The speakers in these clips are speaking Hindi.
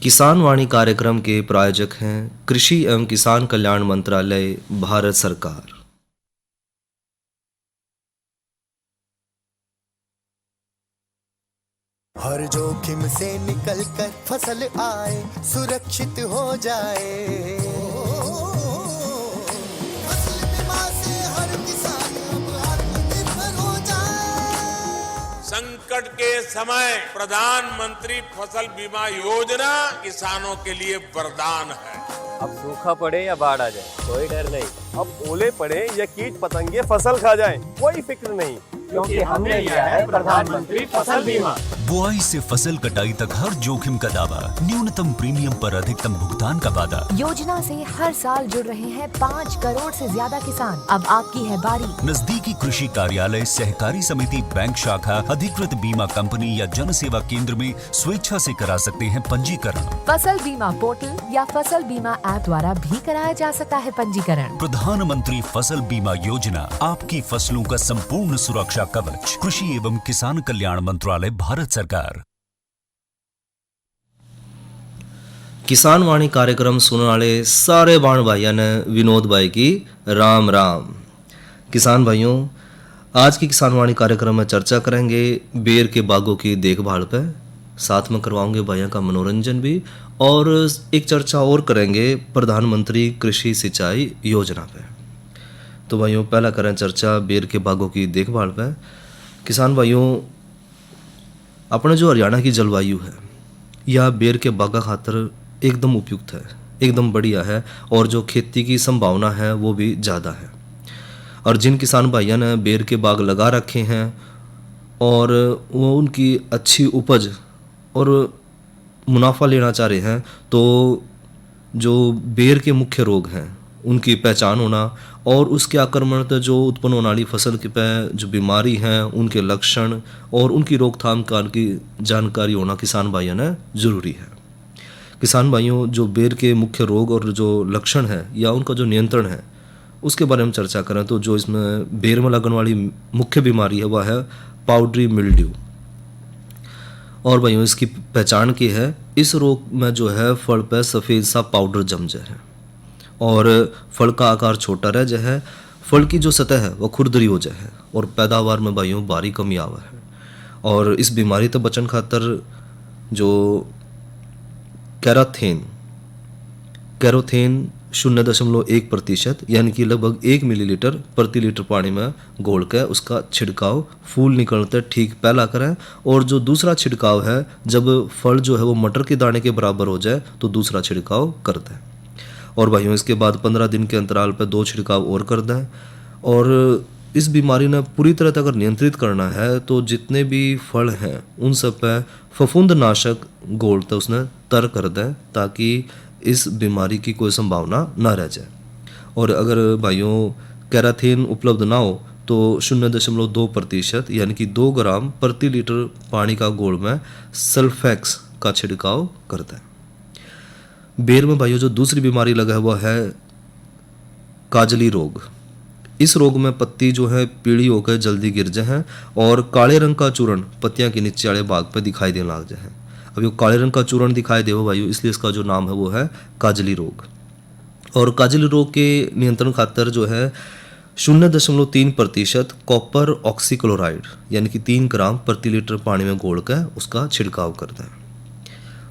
किसान वाणी कार्यक्रम के प्रायोजक हैं कृषि एवं किसान कल्याण मंत्रालय, भारत सरकार। हर जोखिम से निकल कर फसल आए, सुरक्षित हो जाए। फसल बीमा से हर किसान अब आत्मनिर्भर हो जाए। संकट के समय प्रधानमंत्री फसल बीमा योजना किसानों के लिए वरदान है। अब सूखा पड़े या बाढ़ आ जाए, कोई डर नहीं। अब ओले पड़े या कीट पतंगे फसल खा जाए, कोई फिक्र नहीं, क्योंकि हमने लिया है प्रधानमंत्री फसल बीमा। बुआई से फसल कटाई तक हर जोखिम का दावा, न्यूनतम प्रीमियम पर अधिकतम भुगतान का वादा। योजना से हर साल जुड़ रहे हैं 5 करोड़ से ज्यादा किसान। अब आपकी है बारी। नजदीकी कृषि कार्यालय, सहकारी समिति, बैंक शाखा, अधिकृत बीमा कंपनी या जन सेवा केंद्र में स्वेच्छा से करा सकते हैं पंजीकरण। फसल बीमा पोर्टल या फसल बीमा ऐप द्वारा भी कराया जा सकता है पंजीकरण। प्रधानमंत्री फसल बीमा योजना, आपकी फसलों का संपूर्ण सुरक्षा कवच। कृषि एवं किसान कल्याण मंत्रालय, भारत सरकार। किसान वाणी कार्यक्रम सुनने वाले सारे बाण भाइयों ने विनोद भाई की राम राम। किसान भाइयों, आज की किसान वाणी कार्यक्रम में चर्चा करेंगे बेर के बागों की देखभाल पे, साथ में करवाओगे भाइयों का मनोरंजन भी, और एक चर्चा और करेंगे प्रधानमंत्री कृषि सिंचाई योजना पे। तो भाइयों, पहला करें चर्चा बेर के बागों की देखभाल पे। किसान भाइयों, अपने जो हरियाणा की जलवायु है यह बेर के बागा खातर एकदम उपयुक्त है, एकदम बढ़िया है, और जो खेती की संभावना है वो भी ज़्यादा है। और जिन किसान भाइयों ने बेर के बाग लगा रखे हैं और वो उनकी अच्छी उपज और मुनाफा लेना चाह रहे हैं, तो जो बेर के मुख्य रोग हैं उनकी पहचान होना और उसके आक्रमण से जो उत्पन्न होने वाली फसल के पे जो बीमारी हैं उनके लक्षण और उनकी रोकथाम का की जानकारी होना किसान भाइयों ने ज़रूरी है। किसान भाइयों, जो बेर के मुख्य रोग और जो लक्षण है या उनका जो नियंत्रण है उसके बारे में चर्चा करें तो जो इसमें बेर में लगने वाली मुख्य बीमारी है वह है पाउडरी मिल्ड्यू। और भाइयों, इसकी पहचान की है, इस रोग में जो है फल पर सफ़ेद सा पाउडर जम जाए है और फल का आकार छोटा रह जाए है, फल की जो सतह है वह खुरदरी हो जाए है और पैदावार में भाइयों भारी कमी आवा है। और इस बीमारी से बचन खातर जो कैरोथेन 0.1% यानी कि लगभग 1 मिलीलीटर प्रति लीटर पानी में घोल कर उसका छिड़काव फूल निकलते ठीक पहला करें, और जो दूसरा छिड़काव है जब फल जो है वो मटर के दाने के बराबर हो जाए तो दूसरा छिड़काव कर दें। और भाइयों, इसके बाद 15 दिन के अंतराल पर 2 छिड़काव और कर दें। और इस बीमारी ने पूरी तरह से अगर नियंत्रित करना है तो जितने भी फल हैं उन सब पर फफूंद नाशक घोलते उसने तर कर दें ताकि इस बीमारी की कोई संभावना ना रह जाए। और अगर भाइयों कैराथीन उपलब्ध ना हो तो 0.2% यानी कि 2 ग्राम प्रति लीटर पानी का घोल में सल्फेक्स का छिड़काव कर दें। बेर में भाइयों जो दूसरी बीमारी लगा हुआ है काजली रोग। इस रोग में पत्ती जो है पीली होकर जल्दी गिर जाए हैं और काले रंग का चूर्ण पत्तियां के नीचे वाले भाग पर दिखाई देने लग जाए हैं। अब ये काले रंग का चूर्ण दिखाई दे भाइयों, इसलिए इसका जो नाम है वो है काजली रोग। और काजली रोग के नियंत्रण खातर जो है 0.3% कॉपर ऑक्सीक्लोराइड यानी कि 3 ग्राम प्रति लीटर पानी में घोल कर उसका छिड़काव कर दें।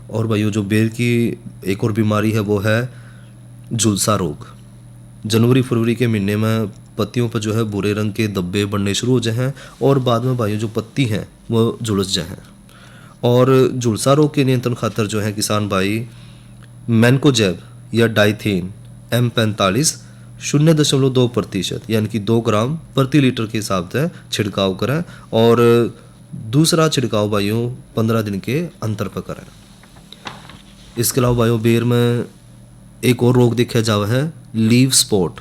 और भाइयों, जो बेर की एक और बीमारी है वो है झुलसा रोग। जनवरी फरवरी के महीने में पत्तियों पर जो है भूरे रंग के धब्बे बनने शुरू हो जाए हैं और बाद में भाइयों जो पत्ती हैं वो झुलस जाए हैं। और झुलसा रोग के नियंत्रण खातर जो है किसान भाई मैनकोजेब या डाइथेन M45 0.2% यानी कि 2 ग्राम प्रति लीटर के हिसाब से छिड़काव करें, और दूसरा छिड़काव भाइयों 15 दिन के अंतर पर करें। इसके अलावा भाइयों बेर में एक और रोग देखा जावा है लीव स्पॉट,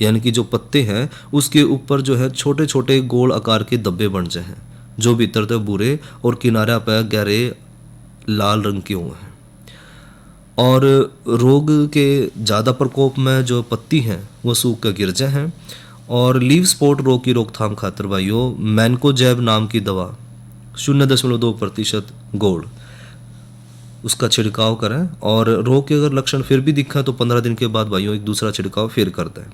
यानी कि जो पत्ते हैं उसके ऊपर जो है छोटे छोटे गोल आकार के धब्बे बन जाए हैं जो भीतर तक भूरे और किनारे पर गहरे लाल रंग के हुए हैं। और रोग के ज़्यादा प्रकोप में जो पत्ती हैं वो सूख कर गिर जाए हैं। और लीव स्पॉट रोग की रोकथाम खातिर भाइयों मैनकोजेब नाम की दवा 0.2% गोल्ड उसका छिड़काव करें, और रोग के अगर लक्षण फिर भी दिखा तो 15 दिन के बाद भाइयों एक दूसरा छिड़काव फिर कर दें।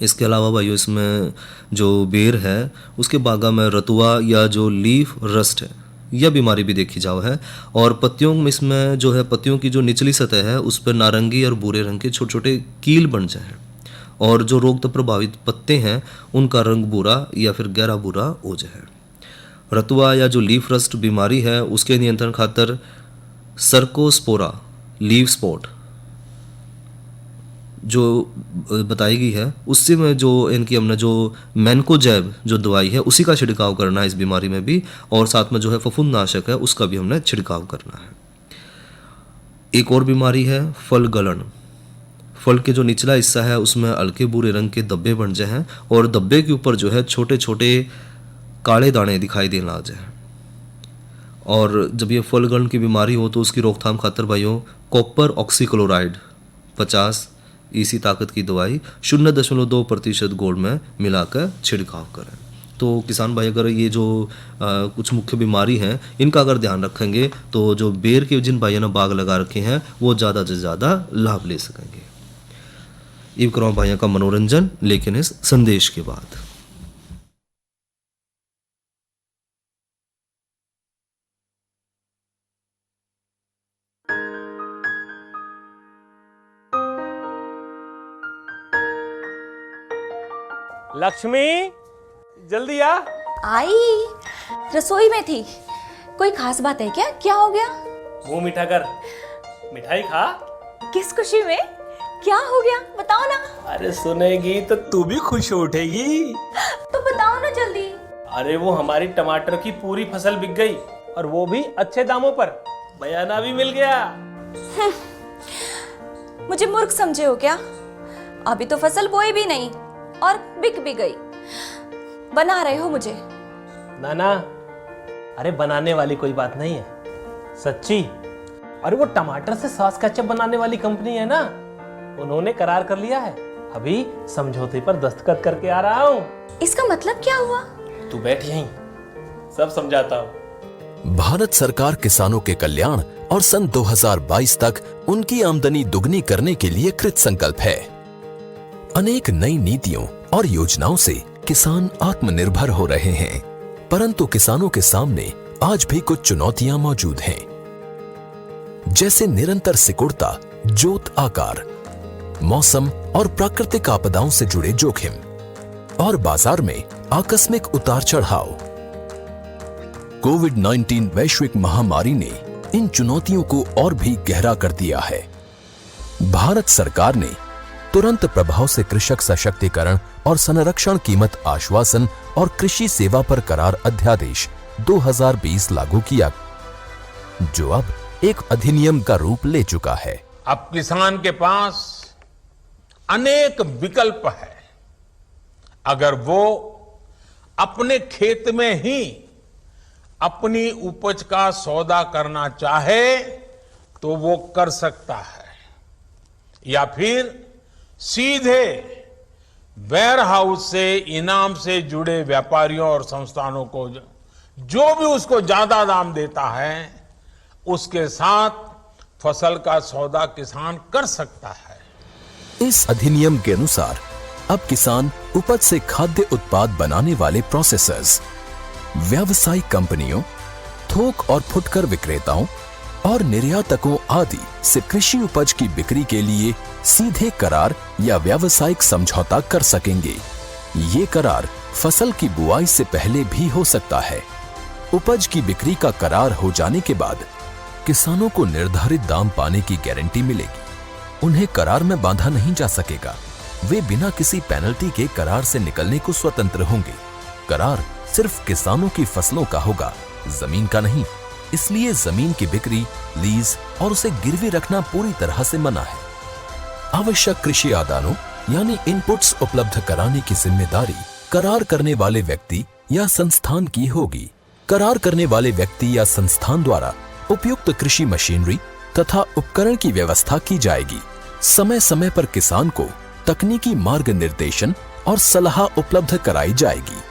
इसके अलावा भाइयों इसमें जो बेर है उसके बागा में रतुआ या जो लीफ रस्ट है यह बीमारी भी देखी जाओ है, और पत्तियों में इसमें जो है पत्तियों की जो निचली सतह है उस पर नारंगी और भूरे रंग के छोटे छोटे कील बन जाए, और जो रोग तो प्रभावित पत्ते हैं उनका रंग भूरा या फिर गहरा भूरा हो जाए। रतुआ या जो लीफ रस्ट बीमारी है उसके नियंत्रण खातर सर्कोस्पोरा लीफ स्पॉट जो बताई गई है उससे में जो इनकी हमने जो मैनकोजैब जो दवाई है उसी का छिड़काव करना है इस बीमारी में भी, और साथ में जो है फफूंदनाशक है उसका भी हमने छिड़काव करना है। एक और बीमारी है फल गलन। फल के जो निचला हिस्सा है उसमें हल्के भूरे रंग के धब्बे बन जाए हैं, और धब्बे के ऊपर जो है छोटे छोटे काले दाने दिखाई देने आ जाए। और जब ये फल गलन की बीमारी हो तो उसकी रोकथाम खातर भाइयों कॉपर ऑक्सीक्लोराइड 50 इसी ताकत की दवाई 0.2% गोल्ड में मिलाकर छिड़काव करें। तो किसान भाई अगर ये जो कुछ मुख्य बीमारी हैं इनका अगर ध्यान रखेंगे तो जो बेर के जिन भाइयों ने बाग लगा रखे हैं वो ज़्यादा से ज़्यादा लाभ ले सकेंगे। इब करो भाइयों का मनोरंजन लेकिन इस संदेश के बाद। लक्ष्मी जल्दी आ। आई रसोई में थी। कोई खास बात है क्या? क्या हो गया? मुंह मीठा कर, मिठाई खा। किस खुशी में? क्या हो गया बताओ ना। अरे सुनेगी तो तू भी खुश हो उठेगी। तो बताओ ना जल्दी। अरे वो हमारी टमाटर की पूरी फसल बिक गई, और वो भी अच्छे दामों पर। बयाना भी मिल गया। मुझे मूर्ख समझे हो क्या? अभी तो फसल बोई भी नहीं और बिक भी गई। बना रहे हो मुझे? ना ना, अरे बनाने वाली कोई बात नहीं है, सच्ची। अरे वो टमाटर से सॉस केचप बनाने वाली कंपनी है ना, उन्होंने करार कर लिया है। अभी समझौते पर दस्तखत करके आ रहा हूँ। इसका मतलब क्या हुआ? तू बैठ यहीं, सब समझाता हूँ। भारत सरकार किसानों के कल्याण और सन 2022 तक उनकी आमदनी दुगनी करने के लिए कृत संकल्प है। अनेक नई नीतियों और योजनाओं से किसान आत्मनिर्भर हो रहे हैं, परंतु किसानों के सामने आज भी कुछ चुनौतियां मौजूद हैं, जैसे निरंतर सिकुड़ता जोत आकार, मौसम और प्राकृतिक आपदाओं से जुड़े जोखिम, और बाजार में आकस्मिक उतार चढ़ाव। कोविड-19 वैश्विक महामारी ने इन चुनौतियों को और भी गहरा कर दिया है। भारत सरकार ने तुरंत प्रभाव से कृषक सशक्तिकरण और संरक्षण कीमत आश्वासन और कृषि सेवा पर करार अध्यादेश 2020 लागू किया, जो अब एक अधिनियम का रूप ले चुका है। अब किसान के पास अनेक विकल्प है। अगर वो अपने खेत में ही अपनी उपज का सौदा करना चाहे तो वो कर सकता है, या फिर सीधे वेयर हाउस से इनाम से जुड़े व्यापारियों और संस्थानों को जो भी उसको ज्यादा दाम देता है उसके साथ फसल का सौदा किसान कर सकता है। इस अधिनियम के अनुसार अब किसान उपज से खाद्य उत्पाद बनाने वाले प्रोसेसर्स, व्यावसायिक कंपनियों, थोक और फुटकर विक्रेताओं और निर्यातकों आदि से कृषि उपज की बिक्री के लिए सीधे करार या व्यावसायिक समझौता कर सकेंगे। ये करार फसल की बुआई से पहले भी हो सकता है। उपज की बिक्री का करार हो जाने के बाद किसानों को निर्धारित दाम पाने की गारंटी मिलेगी। उन्हें करार में बांधा नहीं जा सकेगा। वे बिना किसी पेनल्टी के करार से निकलने को स्वतंत्र होंगे। करार सिर्फ किसानों की फसलों का होगा, जमीन का नहीं। इसलिए जमीन की बिक्री, लीज और उसे गिरवी रखना पूरी तरह से मना है। आवश्यक कृषि आदानों यानी इनपुट्स उपलब्ध कराने की जिम्मेदारी करार करने वाले व्यक्ति या संस्थान की होगी। करार करने वाले व्यक्ति या संस्थान द्वारा उपयुक्त कृषि मशीनरी तथा उपकरण की व्यवस्था की जाएगी। समय समय पर किसान को तकनीकी मार्गनिर्देशन और सलाह उपलब्ध कराई जाएगी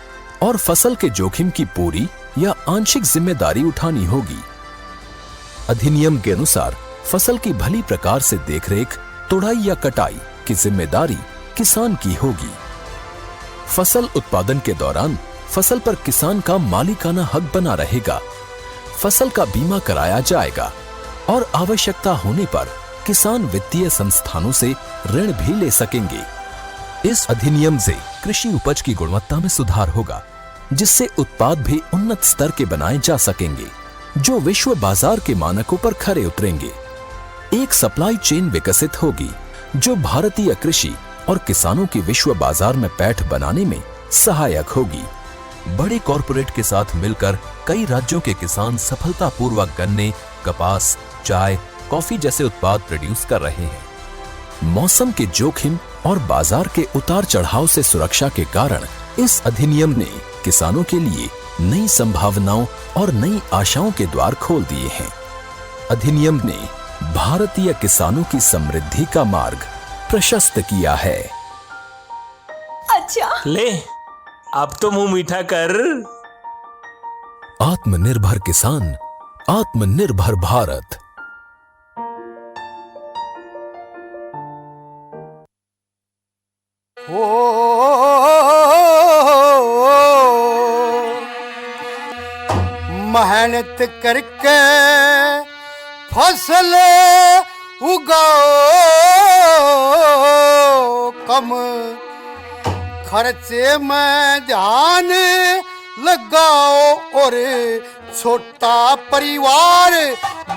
और फसल के जोखिम की पूरी या आंशिक जिम्मेदारी उठानी होगी। अधिनियम के अनुसार फसल की भली प्रकार से देखरेख, तुड़ाई या कटाई की जिम्मेदारी किसान की होगी। फसल उत्पादन के दौरान फसल पर किसान का मालिकाना हक बना रहेगा। फसल का बीमा कराया जाएगा और आवश्यकता होने पर किसान वित्तीय संस्थानों से ऋण भी ले सकेंगे। इस अधिनियम से कृषि उपज की गुणवत्ता में सुधार होगा, जिससे उत्पाद भी उन्नत स्तर के बनाए जा सकेंगे, जो विश्व बाजार के मानकों पर खरे उतरेंगे। एक सप्लाई चेन विकसित होगी, जो भारतीय कृषि और किसानों की विश्व बाजार में पैठ बनाने में सहायक होगी। बड़े कॉरपोरेट के साथ मिलकर कई राज्यों के किसान सफलतापूर्वक गन्ने, कपास, चाय, कॉफी जैसे उत्पाद प्रोड्यूस कर रहे हैं। मौसम के जोखिम और बाजार के उतार चढ़ाव से सुरक्षा के कारण इस अधिनियम ने किसानों के लिए नई संभावनाओं और नई आशाओं के द्वार खोल दिए हैं। अधिनियम ने भारतीय किसानों की समृद्धि का मार्ग प्रशस्त किया है। अच्छा, ले अब तो मुंह मीठा कर। आत्मनिर्भर किसान, आत्मनिर्भर भारत। मेहनत करके फसल उगाओ, कम खर्चे में ध्यान लगाओ और छोटा परिवार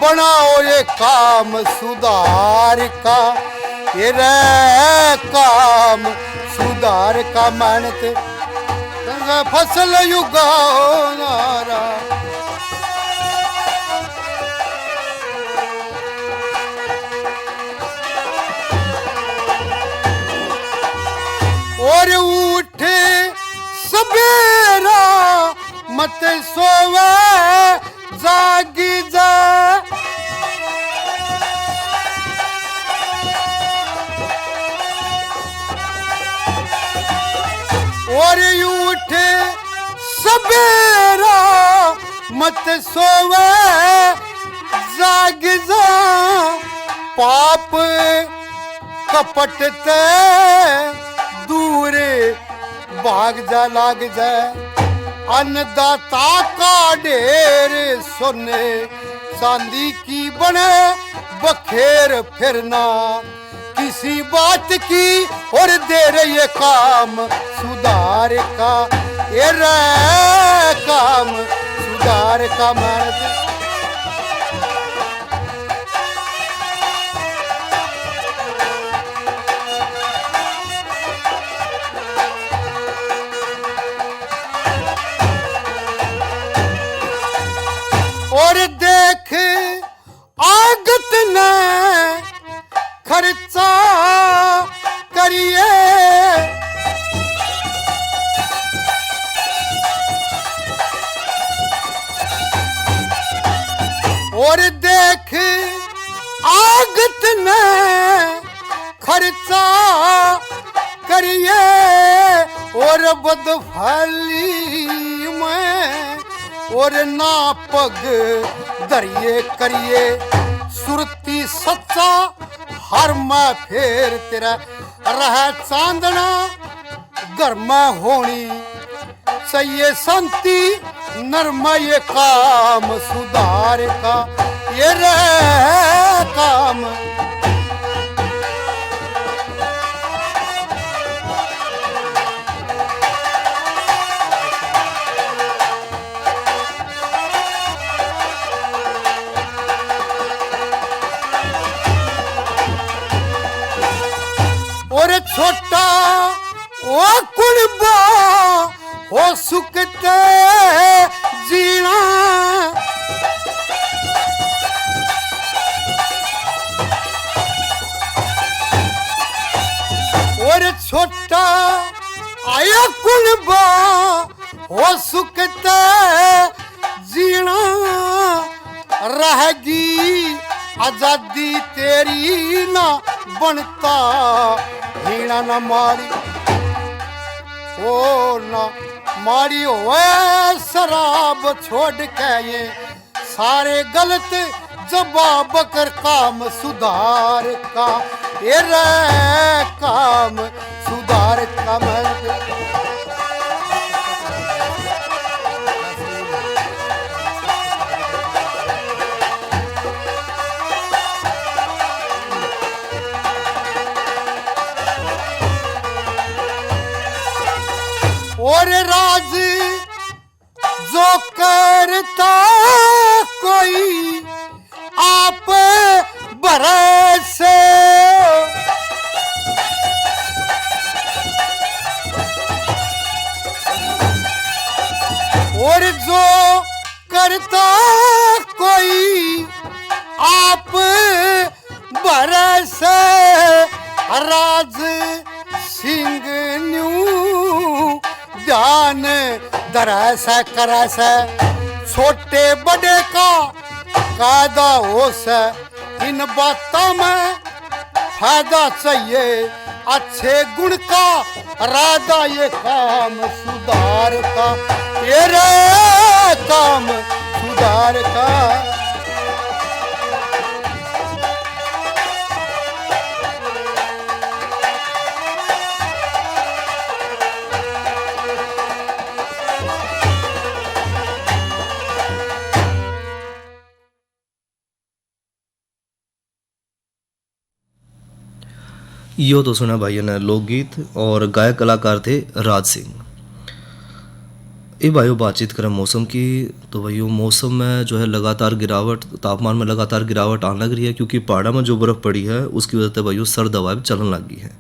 बनाओ। ये काम सुधार का, ये रे काम सुधार का। मेहनत फसल उगाओ नारा। और उठे सवेरा मत सोवे, जागी जा। और उठे सवेरा मत सोवे, जाग जा। पाप कपट ते दूर भाग जा, लाग जाए। अन्नदाता का ढेर सोने चांदी की बने, बखेर फिरना किसी बात की और दे रही ये काम सुधार का। ये रे काम सुधार का। मेहनत और देख आगत ने खर्चा करिए। और देख आगत ने खर्चा करिए, और बदफली में और ना पग दरिए करिए। सुरती सच्चा हर में फेर तेरा रह चांदना, घर में होनी चाहिए शांति नरमा। ये काम सुधार का, ये रह काम। और छोटा ओ कुलबा हो सुखते जीना। और छोटा आया कुलबा हो सुखते जीना। रहेगी आजादी तेरी ना बनता हीना न मारी। ओ ना मारी होए शराब छोड़ के ये सारे गलत जवाब कर काम सुधार का, ये रे काम सुधार का और राज जो करता कोई आप भरोसे, और जो करता कोई आप भरोसे, राज सिंह न्यू ध्यान दरस करस, छोटे बड़े का कायदा हो से, इन बातों में फायदा चाहिए अच्छे गुण का, राधा ये काम सुधार का, ये रे काम सुधार का। यो तो सुना भाइयों ने लोकगीत और गायक कलाकार थे राज सिंह। ये भाइयों बातचीत करें मौसम की, तो भाइयों मौसम में जो है लगातार गिरावट, तापमान में लगातार गिरावट आने लग रही है, क्योंकि पहाड़ा में जो बर्फ़ पड़ी है उसकी वजह से भाइयों सर्द हवाएं चलने लग गई हैं,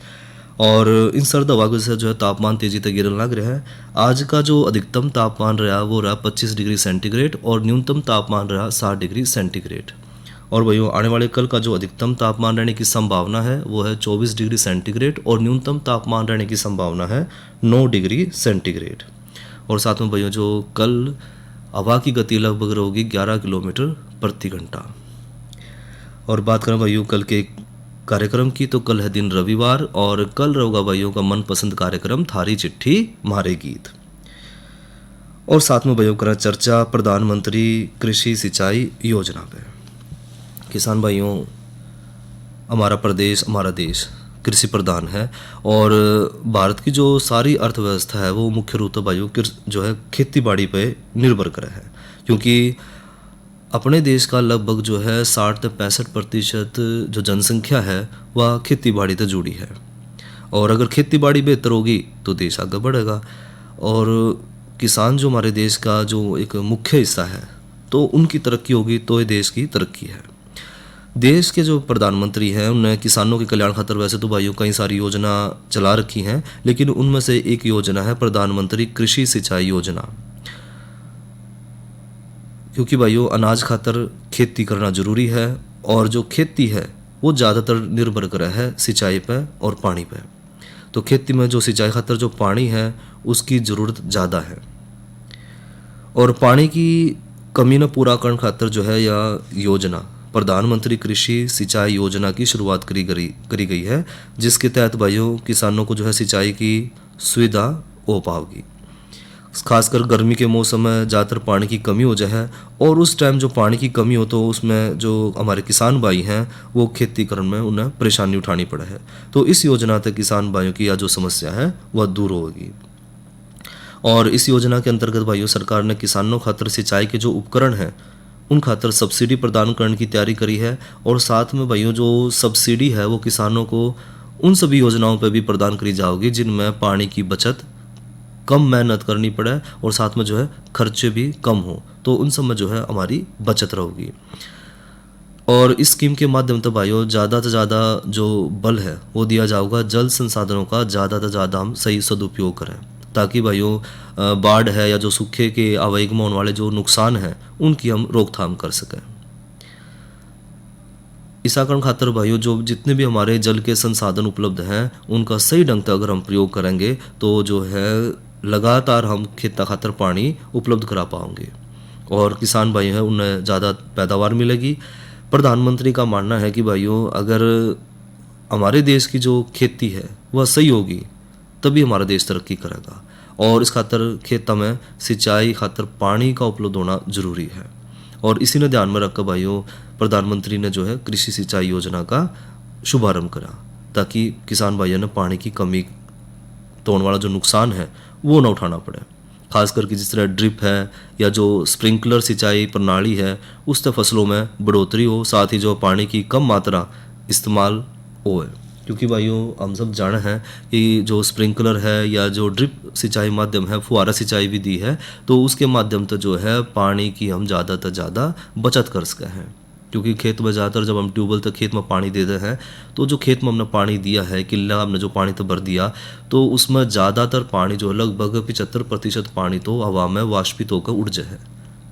और इन सर्द हवा की वजह से जो है तापमान तेज़ी से गिरने लग रहा है। आज का जो अधिकतम तापमान रहा वो रहा 25 डिग्री सेंटीग्रेड और न्यूनतम तापमान रहा 60 डिग्री सेंटीग्रेड। और भाइयों आने वाले कल का जो अधिकतम तापमान रहने की संभावना है वो है 24 डिग्री सेंटीग्रेड और न्यूनतम तापमान रहने की संभावना है 9 डिग्री सेंटीग्रेड। और साथ में भाइयों जो कल हवा की गति लगभग होगी 11 किलोमीटर प्रति घंटा। और बात करें भाइयों कल के कार्यक्रम की, तो कल है दिन रविवार और कल रहेगा भाइयों का मनपसंद कार्यक्रम थारी चिट्ठी मारे गीत। और साथ में भाइयों करें चर्चा प्रधानमंत्री कृषि सिंचाई योजना पे। किसान भाइयों, हमारा प्रदेश, हमारा देश कृषि प्रधान है और भारत की जो सारी अर्थव्यवस्था है वो मुख्य रूप से भाइयों जो है खेती बाड़ी पे निर्भर करे है, क्योंकि अपने देश का लगभग जो है 60 से 65% जो जनसंख्या है वह खेती बाड़ी से जुड़ी है, और अगर खेती बाड़ी बेहतर होगी तो देश आगे बढ़ेगा। और किसान जो हमारे देश का जो एक मुख्य हिस्सा है, तो उनकी तरक्की होगी तो ये देश की तरक्की है। देश के जो प्रधानमंत्री हैं उन्होंने किसानों के कल्याण खातिर वैसे तो भाइयों कई सारी योजना चला रखी हैं, लेकिन उनमें से एक योजना है प्रधानमंत्री कृषि सिंचाई योजना, क्योंकि भाइयों अनाज खातिर खेती करना ज़रूरी है और जो खेती है वो ज़्यादातर निर्भर करे है सिंचाई पे और पानी पे। तो खेती में जो सिंचाई खातिर जो पानी है उसकी ज़रूरत ज़्यादा है, और पानी की कमी न पूरा करने खातिर जो है यह योजना प्रधानमंत्री कृषि सिंचाई योजना की शुरुआत करी गई है, जिसके तहत भाइयों किसानों को जो है सिंचाई की सुविधा हो पाएगी। खासकर गर्मी के मौसम में ज़्यादातर पानी की कमी हो जाए और उस टाइम जो पानी की कमी हो तो उसमें जो हमारे किसान भाई हैं वो खेती करने में उन्हें परेशानी उठानी पड़े है। तो इस योजना तक किसान भाइयों की यह जो समस्या है वह दूर होगी। और इस योजना के अंतर्गत भाइयों सरकार ने किसानों खातिर सिंचाई के जो उपकरण हैं उन खातर सब्सिडी प्रदान करने की तैयारी करी है, और साथ में भाइयों जो सब्सिडी है वो किसानों को उन सभी योजनाओं पर भी प्रदान करी जाएगी जिनमें पानी की बचत, कम मेहनत करनी पड़े और साथ में जो है खर्चे भी कम हो, तो उन सब में जो है हमारी बचत रहेगी। और इस स्कीम के माध्यम से भाइयों ज़्यादा से ज़्यादा जो बल है वो दिया जाएगा जल संसाधनों का ज़्यादा से ज़्यादा हम सही सदुपयोग करें, ताकि भाइयों बाढ़ है या जो सूखे के आवागमन होने वाले जो नुकसान हैं उनकी हम रोकथाम कर सकें। इसाकरण खातर भाइयों जो जितने भी हमारे जल के संसाधन उपलब्ध हैं उनका सही ढंग से अगर हम प्रयोग करेंगे तो जो है लगातार हम खेत खातर पानी उपलब्ध करा पाएंगे और किसान भाई हैं उन्हें ज़्यादा पैदावार मिलेगी। प्रधानमंत्री का मानना है कि भाइयों अगर हमारे देश की जो खेती है वह सही होगी तभी हमारा देश तरक्की करेगा, और इस खातर खेतों में सिंचाई खातर पानी का उपलब्ध होना ज़रूरी है। और इसी ने ध्यान में रखकर भाइयों प्रधानमंत्री ने जो है कृषि सिंचाई योजना का शुभारंभ करा, ताकि किसान भाइयों ने पानी की कमी तो होने वाला जो नुकसान है वो ना उठाना पड़े। खास करके जिस तरह ड्रिप है या जो स्प्रिंकलर सिंचाई प्रणाली है उससे फसलों में बढ़ोतरी हो, साथ ही जो पानी की कम मात्रा इस्तेमाल हो। क्योंकि भाइयों हम सब जाने हैं कि जो स्प्रिंकलर है या जो ड्रिप सिंचाई माध्यम है, फुहारा सिंचाई विधि है, तो उसके माध्यम से जो है पानी की हम ज़्यादा से ज़्यादा बचत कर सके हैं। क्योंकि खेत में ज़्यादातर जब हम ट्यूबवेल तक खेत में पानी देते हैं तो जो खेत में हमने पानी दिया है, किला हमने जो पानी तो भर दिया, तो उसमें ज़्यादातर पानी जो लगभग 75% पानी तो हवा में वाष्पित होकर उड़ जाए,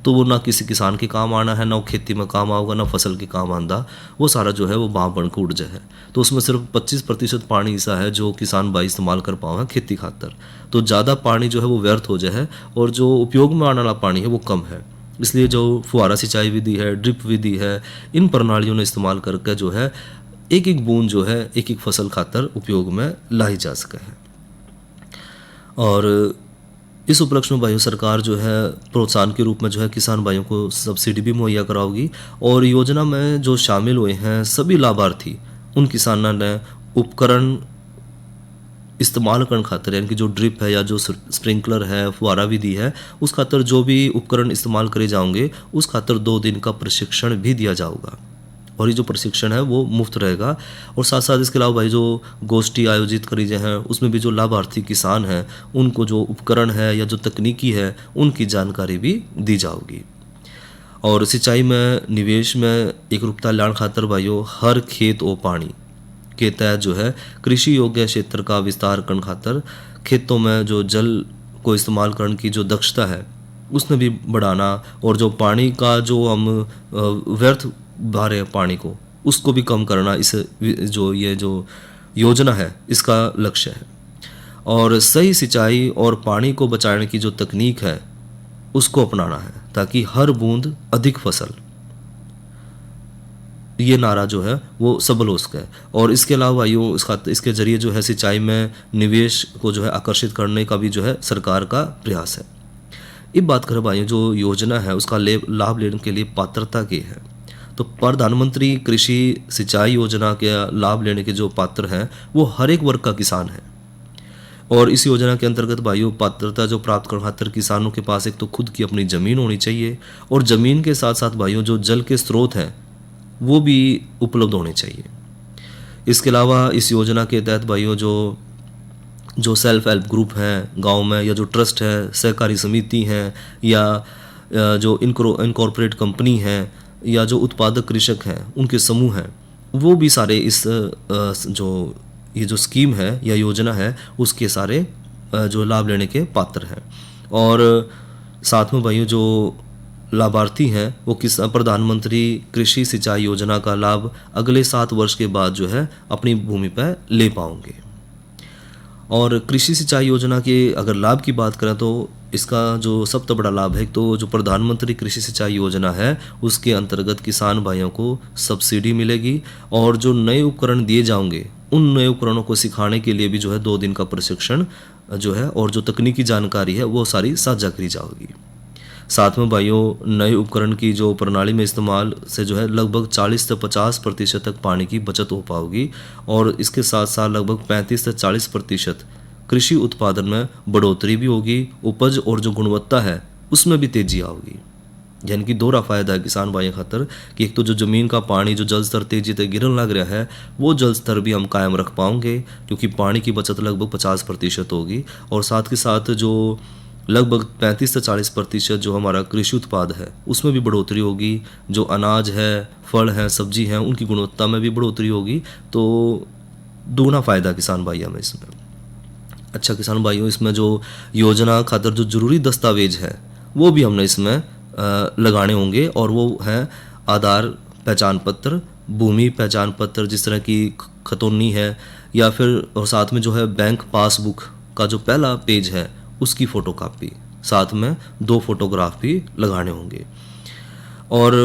तो वो ना किसी किसान के काम आना है, ना वो खेती में काम आऊगा, ना फसल के काम आंदा, वो सारा जो है वो भाप बन के उड़ जाए। तो उसमें सिर्फ 25% पानी ऐसा है जो किसान भाई इस्तेमाल कर पाओ खेती खातर। तो ज़्यादा पानी जो है वो व्यर्थ हो जाए और जो उपयोग में आने वाला पानी है वो कम है। इसलिए जो फुहारा सिंचाई विधि है, ड्रिप विधि है, इन प्रणालियों ने इस्तेमाल करके जो है एक एक बूंद जो है एक एक फसल खातर उपयोग में लाई जा सके है। और इस उपलक्ष्य में भाइयों सरकार जो है प्रोत्साहन के रूप में जो है किसान भाइयों को सब्सिडी भी मुहैया कराओगी, और योजना में जो शामिल हुए हैं सभी लाभार्थी उन किसानों ने उपकरण इस्तेमाल करने खातर, यानी कि जो ड्रिप है या जो स्प्रिंकलर है, फुहारा विधि है, उस खातर जो भी उपकरण इस्तेमाल करे जाओगे उस खातर 2 दिन का प्रशिक्षण भी दिया जाएगा। और ये जो प्रशिक्षण है वो मुफ्त रहेगा। और साथ साथ इसके अलावा भाई जो गोष्ठी आयोजित करी जाए हैं उसमें भी जो लाभार्थी किसान हैं उनको जो उपकरण है या जो तकनीकी है उनकी जानकारी भी दी जाएगी। और सिंचाई में निवेश में एक रूपता लाने खातर भाइयों हर खेत और पानी के तहत जो है कृषि योग्य क्षेत्र का विस्तार करने खातर खेतों में जो जल को इस्तेमाल करने की जो दक्षता है उसने भी बढ़ाना, और जो पानी का जो हम व्यर्थ बहा रहे हैं पानी को उसको भी कम करना, इस जो ये जो योजना है इसका लक्ष्य है। और सही सिंचाई और पानी को बचाने की जो तकनीक है उसको अपनाना है ताकि हर बूंद अधिक फसल, ये नारा जो है वो सबल हो सके। और इसके अलावा इसके जरिए जो है सिंचाई में निवेश को जो है आकर्षित करने का भी जो है सरकार का प्रयास है। अब बात करें भाइयों जो योजना है उसका लाभ लेने के लिए पात्रता की है, तो प्रधानमंत्री कृषि सिंचाई योजना के लाभ लेने के जो पात्र हैं वो हर एक वर्ग का किसान है। और इस योजना के अंतर्गत भाइयों पात्रता जो प्राप्त करने खातर किसानों के पास एक तो खुद की अपनी ज़मीन होनी चाहिए, और ज़मीन के साथ साथ भाइयों जो जल के स्रोत हैं वो भी उपलब्ध होने चाहिए। इसके अलावा इस योजना के तहत भाइयों जो सेल्फ हेल्प ग्रुप हैं गांव में, या जो ट्रस्ट है, सहकारी समिति हैं, या जो इनकॉर्पोरेट कंपनी हैं, या जो उत्पादक कृषक हैं उनके समूह हैं, वो भी सारे इस ये जो स्कीम है या योजना है उसके सारे जो लाभ लेने के पात्र हैं। और साथ में भाइयों जो लाभार्थी हैं वो प्रधानमंत्री कृषि सिंचाई योजना का लाभ अगले 7 वर्ष के बाद जो है अपनी भूमि पर ले पाओगे। और कृषि सिंचाई योजना के अगर लाभ की बात करें तो इसका जो सबसे बड़ा लाभ है तो जो प्रधानमंत्री कृषि सिंचाई योजना है उसके अंतर्गत किसान भाइयों को सब्सिडी मिलेगी, और जो नए उपकरण दिए जाएंगे उन नए उपकरणों को सिखाने के लिए भी जो है 2 दिन का प्रशिक्षण जो है और जो तकनीकी जानकारी है वो सारी साझा करी जाएगी। साथ में भाइयों नए उपकरण की जो प्रणाली में इस्तेमाल से जो है लगभग 40 से 50% तक पानी की बचत हो पाएगी, और इसके साथ साथ लगभग 35 से 40% कृषि उत्पादन में बढ़ोतरी भी होगी। उपज और जो गुणवत्ता है उसमें भी तेजी आएगी। यानी कि दोहरा फायदा है किसान भाई खातर कि एक तो जो ज़मीन का पानी जो जल स्तर तेजी से गिरने लग रहा है वो जल स्तर भी हम कायम रख पाएंगे, क्योंकि पानी की बचत लगभग 50% होगी, और साथ के साथ जो लगभग 35 से 40% जो हमारा कृषि उत्पाद है उसमें भी बढ़ोतरी होगी। जो अनाज है, फल हैं, सब्जी हैं, उनकी गुणवत्ता में भी बढ़ोतरी होगी। तो दोगुना फ़ायदा किसान भाइयों में इसमें। अच्छा किसान भाइयों, इसमें जो योजना खातर जो ज़रूरी दस्तावेज है वो भी हमने इसमें लगाने होंगे, और वो हैं आधार पहचान पत्र, भूमि पहचान पत्र जिस तरह की खतौनी है, या फिर और साथ में जो है बैंक पासबुक का जो पहला पेज है उसकी फ़ोटोकॉपी, साथ में 2 फोटोग्राफ भी लगाने होंगे। और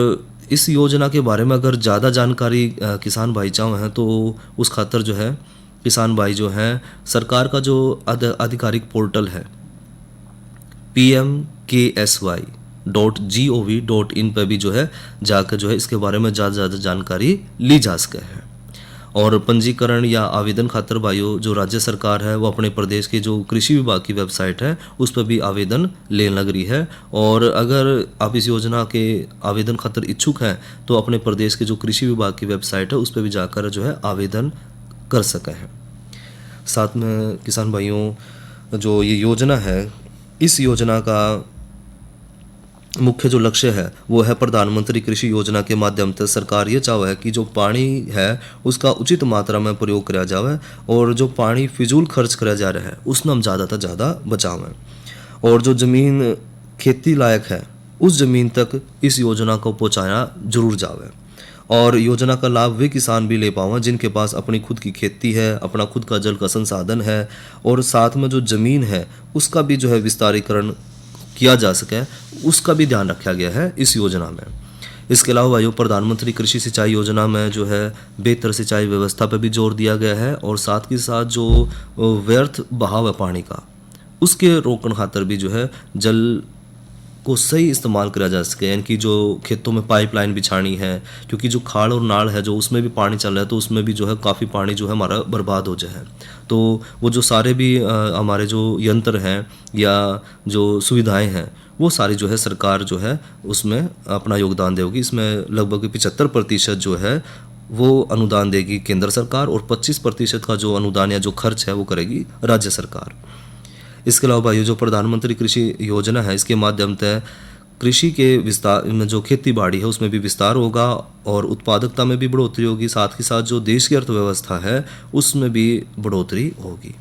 इस योजना के बारे में अगर ज़्यादा जानकारी किसान भाई चाहें हैं तो उस खातर जो है किसान भाई जो हैं सरकार का जो आधिकारिक पोर्टल है PMKSY www.kisan.gov.in पर भी जो है जाकर जो है इसके बारे में ज़्यादा से ज़्यादा जानकारी ली जा सके है। और पंजीकरण या आवेदन खातर भाइयों जो राज्य सरकार है वो अपने प्रदेश के जो कृषि विभाग की वेबसाइट है उस पर भी आवेदन लेने लग रही है। और अगर आप इस योजना के आवेदन खातर इच्छुक हैं तो अपने प्रदेश के जो कृषि विभाग की वेबसाइट है उस पर भी जाकर जो है आवेदन कर सके हैं। साथ में किसान भाइयों जो ये योजना है, इस योजना का मुख्य जो लक्ष्य है वो है प्रधानमंत्री कृषि योजना के माध्यम से सरकार ये चाहे है कि जो पानी है उसका उचित मात्रा में प्रयोग किया जाए और जो पानी फिजूल खर्च किया जा रहा है उसमें हम ज़्यादा से ज़्यादा बचावें और जो ज़मीन खेती लायक है उस ज़मीन तक इस योजना को पहुँचाया जरूर जावे। और योजना का लाभ वे किसान भी ले पाएं जिनके पास अपनी खुद की खेती है, अपना खुद का जल का संसाधन है और साथ में जो ज़मीन है उसका भी जो है विस्तारीकरण किया जा सके, उसका भी ध्यान रखा गया है इस योजना में। इसके अलावा भाइयों प्रधानमंत्री कृषि सिंचाई योजना में जो है बेहतर सिंचाई व्यवस्था पर भी जोर दिया गया है और साथ के साथ जो व्यर्थ बहाव है पानी का उसके रोकने खातर भी जो है जल को सही इस्तेमाल किया जा सके, यानी कि जो खेतों में पाइपलाइन बिछानी है क्योंकि जो खाल और नाल है जो उसमें भी पानी चल रहा है तो उसमें भी जो है काफ़ी पानी जो है हमारा बर्बाद हो जाए। तो वो जो सारे भी हमारे जो यंत्र हैं या जो सुविधाएं हैं वो सारी जो है सरकार जो है उसमें अपना योगदान देगी। इसमें लगभग 75% जो है वो अनुदान देगी केंद्र सरकार और 25% का जो अनुदान या जो खर्च है वो करेगी राज्य सरकार। इसके अलावा भाइयों जो प्रधानमंत्री कृषि योजना है इसके माध्यम से कृषि के विस्तार में जो खेती बाड़ी है उसमें भी विस्तार होगा और उत्पादकता में भी बढ़ोतरी होगी, साथ ही साथ जो देश की अर्थव्यवस्था है उसमें भी बढ़ोतरी होगी।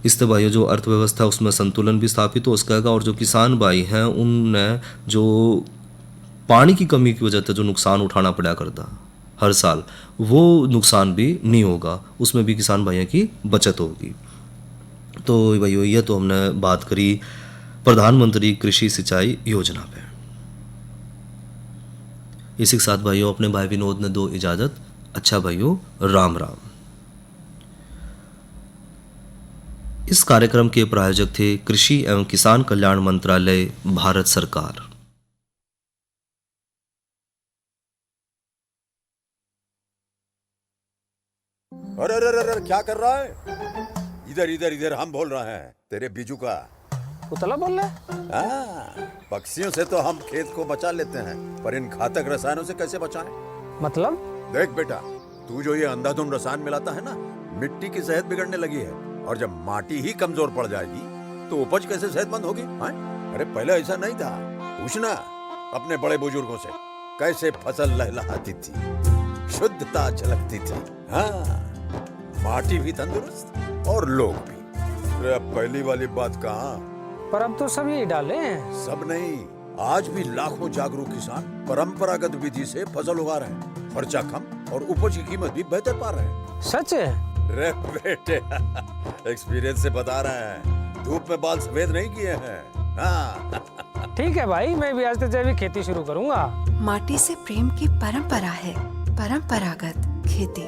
इससे भाइयों जो अर्थव्यवस्था उसमें संतुलन भी स्थापित हो सकेगा और जो किसान भाई हैं उनने जो पानी की कमी की वजह से जो नुकसान उठाना पड़ा करता हर साल वो नुकसान भी नहीं होगा, उसमें भी किसान भाइयों की बचत होगी। तो भाइयों ये तो हमने बात करी प्रधानमंत्री कृषि सिंचाई योजना पे। इसी के साथ भाइयों अपने भाई विनोद ने दो इजाजत। अच्छा भाइयों, राम राम। इस कार्यक्रम के प्रायोजक थे कृषि एवं किसान कल्याण मंत्रालय, भारत सरकार। अरे अरे अरे क्या कर रहा है? इधर इधर इधर, हम बोल रहे हैं तेरे बीजू का। उतला बोल रहा है? हाँ, पक्षियों से तो हम खेत को बचा लेते हैं पर इन घातक रसायनों से कैसे बचाएं? मतलब? देख बेटा, तू जो ये अंधाधुंध रसायन मिलाता है ना, मिट्टी की सेहत बिगड़ने लगी है और जब माटी ही कमजोर पड़ जाएगी तो उपज कैसे सेहतमंद होगी? अरे पहले ऐसा नहीं था, पूछना अपने बड़े बुजुर्गों से कैसे फसल लहलहाती थी, शुद्धता झलकती थी। हाँ, माटी भी तंदुरुस्त और लोग भी। अरे अब पहली वाली बात कहाँ? पर अब तो सब यही डाले हैं। सब नहीं, आज भी लाखों जागरूक किसान परंपरागत विधि से फसल उगा रहे हैं। खर्चा कम और उपज की कीमत भी बेहतर पा रहे हैं। सच है? रे बेटे, एक्सपीरियंस से बता रहे हैं, धूप में बाल सफेद नहीं किए हैं। हाँ। ठीक है भाई, मैं भी आज से जैविक खेती शुरू करूंगा। माटी से प्रेम की परंपरा है, परंपरागत खेती।